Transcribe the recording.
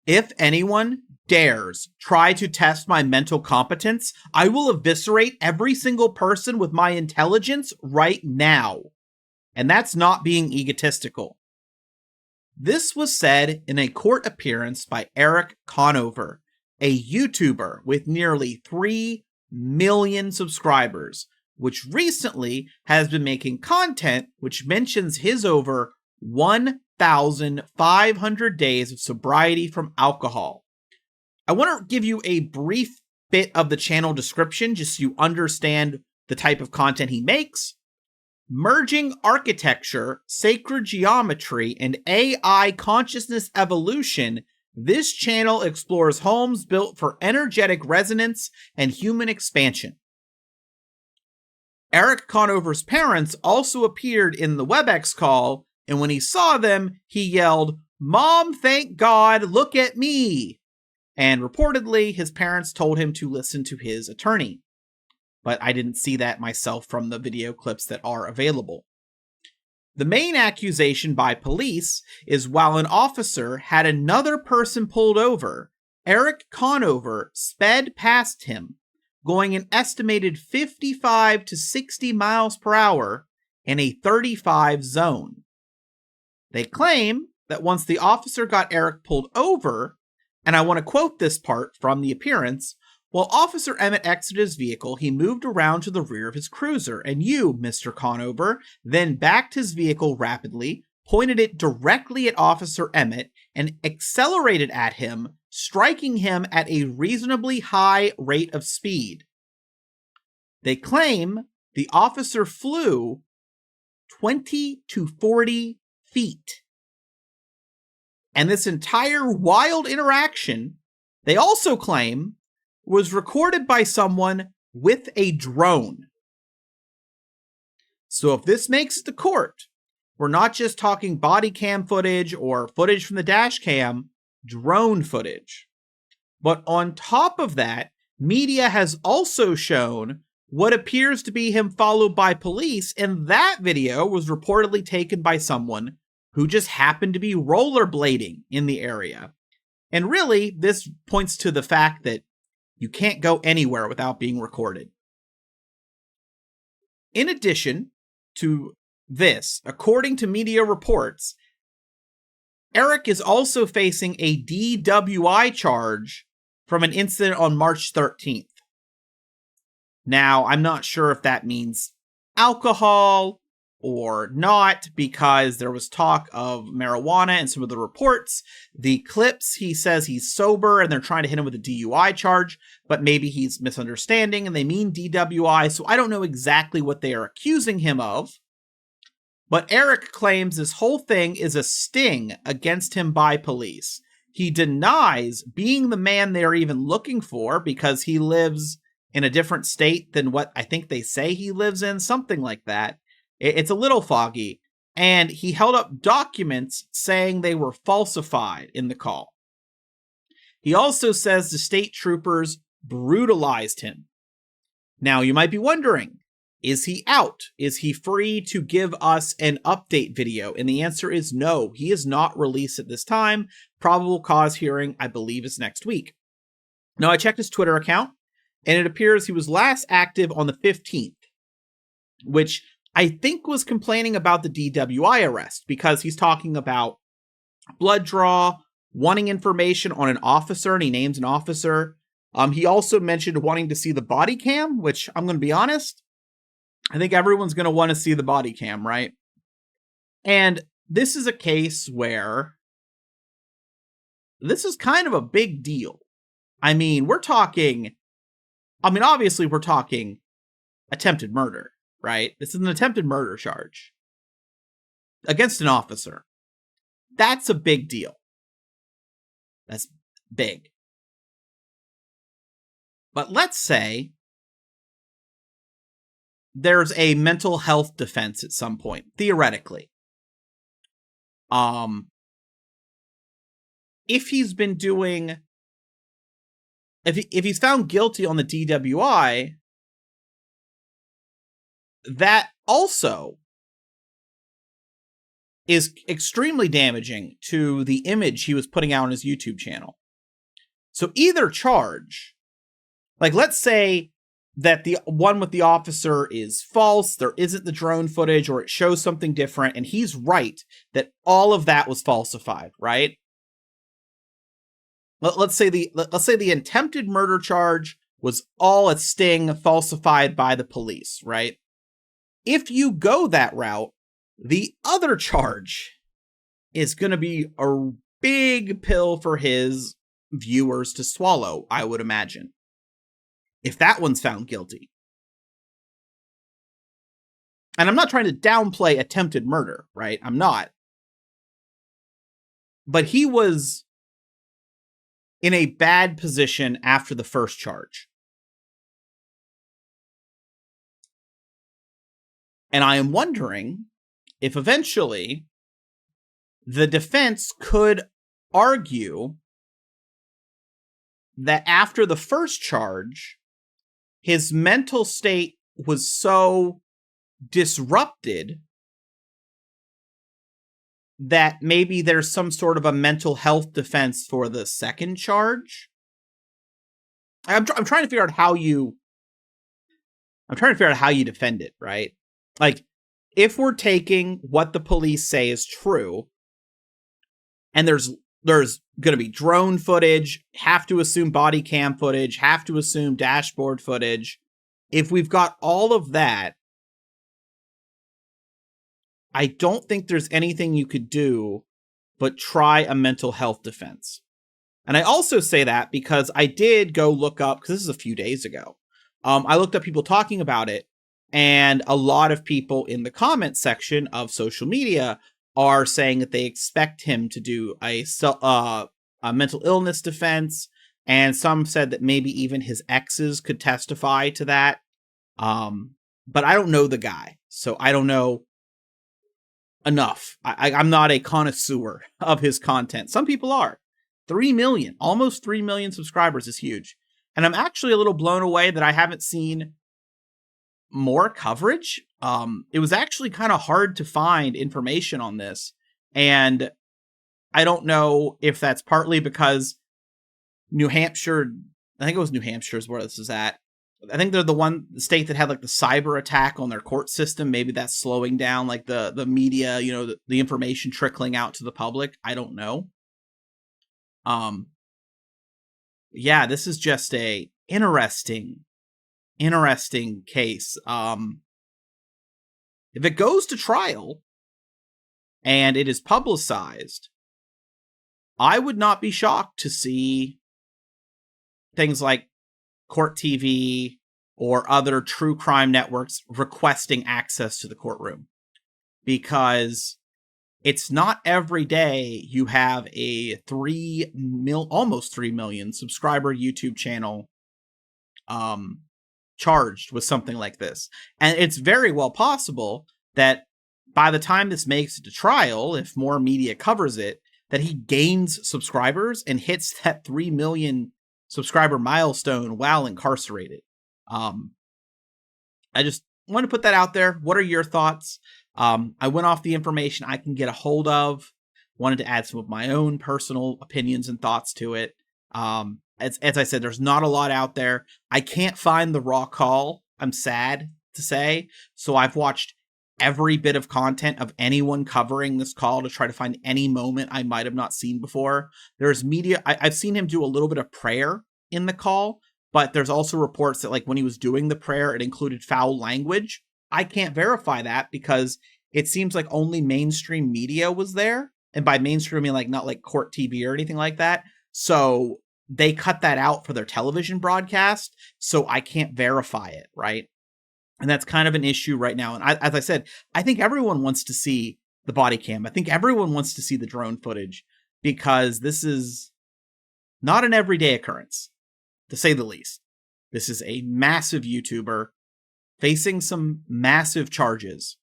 If anyone dares try to test my mental competence, I will eviscerate every single person with my intelligence right now. And that's not being egotistical. This was said in a court appearance by Erik Conover, a YouTuber with nearly 3 million subscribers, which recently has been making content which mentions his over 1,500 days of sobriety from alcohol. I want to give you a brief bit of the channel description just so you understand the type of content he makes. Merging architecture, sacred geometry, and AI consciousness evolution, this channel explores homes built for energetic resonance and human expansion. Erik Conover's parents also appeared in the WebEx call, and when he saw them, he yelled, "Mom, thank God, look at me!" And reportedly, his parents told him to listen to his attorney. But I didn't see that myself from the video clips that are available. The main accusation by police is while an officer had another person pulled over, Erik Conover sped past him, going an estimated 55 to 60 miles per hour in a 35 zone. They claim that once the officer got Erik pulled over, and I want to quote this part from the appearance, "While Officer Emmett exited his vehicle, he moved around to the rear of his cruiser, and you, Mr. Conover, then backed his vehicle rapidly, pointed it directly at Officer Emmett, and accelerated at him, striking him at a reasonably high rate of speed." They claim the officer flew 20 to 40 feet. And this entire wild interaction, they also claim, was recorded by someone with a drone. So if this makes it to court, we're not just talking body cam footage or footage from the dash cam, drone footage. But on top of that, media has also shown what appears to be him followed by police, and that video was reportedly taken by someone who just happened to be rollerblading in the area. And really, this points to the fact that you can't go anywhere without being recorded. In addition to this, according to media reports, Erik is also facing a DWI charge from an incident on March 13th. Now, I'm not sure if that means alcohol or not, because there was talk of marijuana in some of the reports. The clips, he says he's sober and they're trying to hit him with a DUI charge, but maybe he's misunderstanding and they mean DWI, so I don't know exactly what they are accusing him of. But Erik claims this whole thing is a sting against him by police. He denies being the man they're even looking for because he lives in a different state than what I think they say he lives in, something like that. It's a little foggy, and he held up documents saying they were falsified in the call. He also says the state troopers brutalized him. Now, you might be wondering, is he out? Is he free to give us an update video? And the answer is no, he is not released at this time. Probable cause hearing, I believe, is next week. Now, I checked his Twitter account, and it appears he was last active on the 15th, which I think was complaining about the DWI arrest because he's talking about blood draw, wanting information on an officer, and he names an officer. He also mentioned wanting to see the body cam, which I'm going to be honest, I think everyone's going to want to see the body cam, right? And this is a case where this is kind of a big deal. I mean, obviously we're talking attempted murder, right? This is an attempted murder charge against an officer. That's a big deal. That's big. But let's say there's a mental health defense at some point, theoretically. If he's been doing, if he's found guilty on the DWI, that also is extremely damaging to the image he was putting out on his YouTube channel. So either charge, like let's say that the one with the officer is false, there isn't the drone footage, or it shows something different, and he's right that all of that was falsified, right? Let's say the attempted murder charge was all a sting falsified by the police, right? If you go that route, the other charge is going to be a big pill for his viewers to swallow, I would imagine, if that one's found guilty. And I'm not trying to downplay attempted murder, right? I'm not. But he was in a bad position after the first charge. And I am wondering if eventually the defense could argue that after the first charge, his mental state was so disrupted that maybe there's some sort of a mental health defense for the second charge. I'm trying to figure out how you defend it, right? Like, if we're taking what the police say is true, and there's going to be drone footage, have to assume body cam footage, have to assume dashboard footage. If we've got all of that, I don't think there's anything you could do but try a mental health defense. And I also say that because I did go look up, because this is a few days ago, I looked up people talking about it, and a lot of people in the comment section of social media are saying that they expect him to do a mental illness defense, and some said that maybe even his exes could testify to that. But I don't know the guy, so I don't know enough. I'm not a connoisseur of his content. Some people are. 3 million, almost 3 million subscribers is huge. And I'm actually a little blown away that I haven't seen more coverage. It was actually kind of hard to find information on this. And I don't know if that's partly because New Hampshire, I think it was New Hampshire is where this is at. I think they're the state that had like the cyber attack on their court system. Maybe that's slowing down like the media, the information trickling out to the public. I don't know. Yeah, this is just a interesting case. If it goes to trial and it is publicized, I would not be shocked to see things like Court TV or other true crime networks requesting access to the courtroom, because it's not every day you have a almost 3 million subscriber YouTube channel charged with something like this. And it's very well possible that by the time this makes it to trial, if more media covers it, that he gains subscribers and hits that 3 million subscriber milestone while incarcerated. I just want to put that out there. What are your thoughts? I went off the information I can get a hold of. Wanted to add some of my own personal opinions and thoughts to it. As I said, there's not a lot out there. I can't find the raw call. I'm sad to say. So I've watched every bit of content of anyone covering this call to try to find any moment I might have not seen before. There's media. I've seen him do a little bit of prayer in the call, but there's also reports that like when he was doing the prayer, it included foul language. I can't verify that because it seems like only mainstream media was there. And by mainstream, I mean like not like Court TV or anything like that. So they cut that out for their television broadcast. So I can't verify it, right? And that's kind of an issue right now. And as I said, I think everyone wants to see the body cam. I think everyone wants to see the drone footage because this is not an everyday occurrence, to say the least. This is a massive YouTuber facing some massive charges.